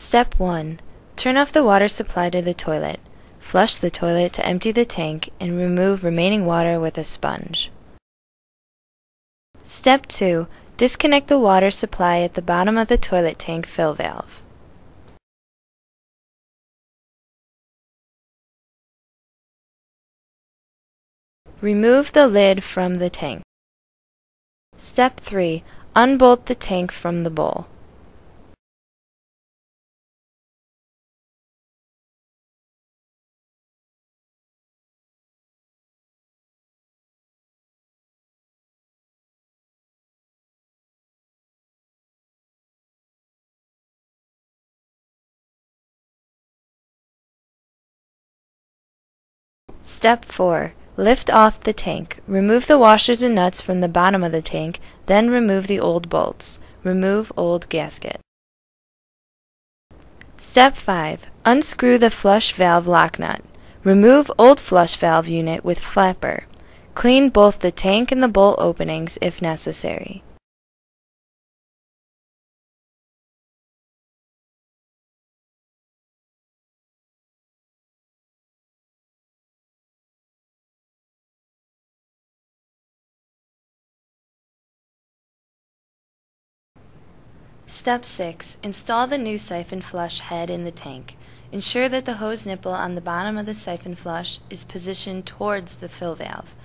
Step 1. Turn off the water supply to the toilet. Flush the toilet to empty the tank and remove remaining water with a sponge. Step 2. Disconnect the water supply at the bottom of the toilet tank fill valve. Remove the lid from the tank. Step 3. Unbolt the tank from the bowl. Step 4. Lift off the tank. Remove the washers and nuts from the bottom of the tank, then remove the old bolts. Remove old gasket. Step 5. Unscrew the flush valve lock nut. Remove old flush valve unit with flapper. Clean both the tank and the bolt openings if necessary. Step 6. Install the new siphon flush head in the tank. Ensure that the hose nipple on the bottom of the siphon flush is positioned towards the fill valve.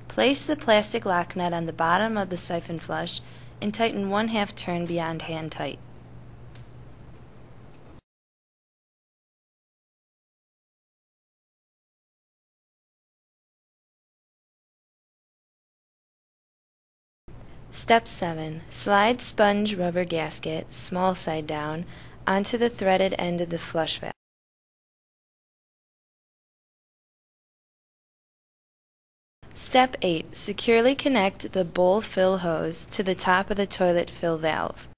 Place the plastic lock nut on the bottom of the siphon flush and tighten 1/2 turn beyond hand tight. Step 7. Slide sponge rubber gasket, small side down, onto the threaded end of the flush valve. Step 8. Securely connect the bowl fill hose to the top of the toilet fill valve.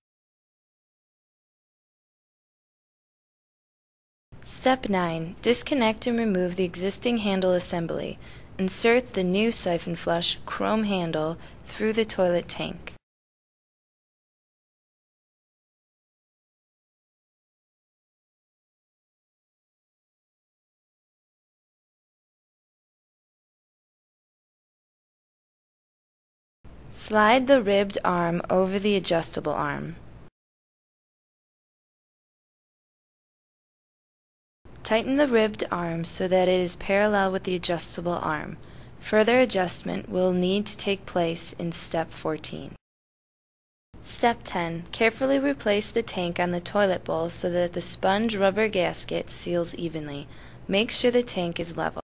Step 9. Disconnect and remove the existing handle assembly. Insert the new siphon flush chrome handle through the toilet tank. Slide the ribbed arm over the adjustable arm. Tighten the ribbed arm so that it is parallel with the adjustable arm. Further adjustment will need to take place in Step 14. Step 10. Carefully replace the tank on the toilet bowl so that the sponge rubber gasket seals evenly. Make sure the tank is level.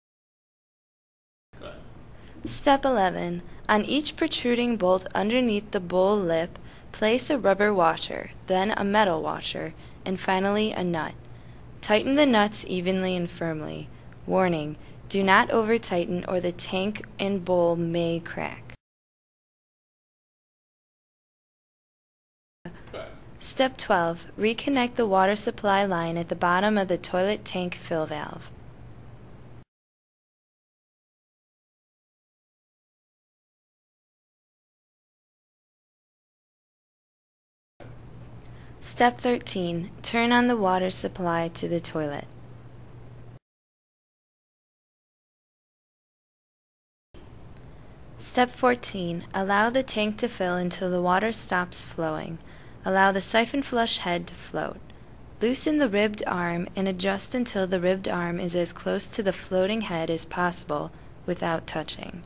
Step 11. On each protruding bolt underneath the bowl lip, place a rubber washer, then a metal washer, and finally a nut. Tighten the nuts evenly and firmly. Warning: do not over-tighten or the tank and bowl may crack. Step 12. Reconnect the water supply line at the bottom of the toilet tank fill valve. Step 13. Turn on the water supply to the toilet. Step 14. Allow the tank to fill until the water stops flowing. Allow the siphon flush head to float. Loosen the ribbed arm and adjust until the ribbed arm is as close to the floating head as possible without touching.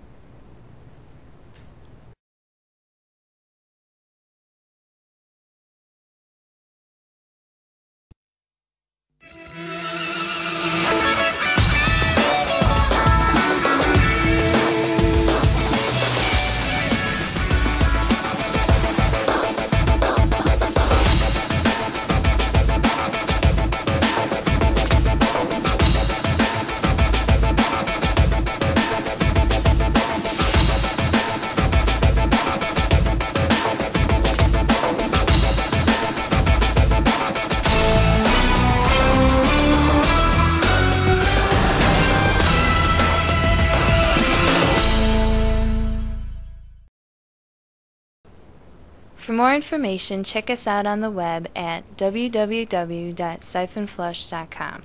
For more information, check us out on the web at www.siphonflush.com.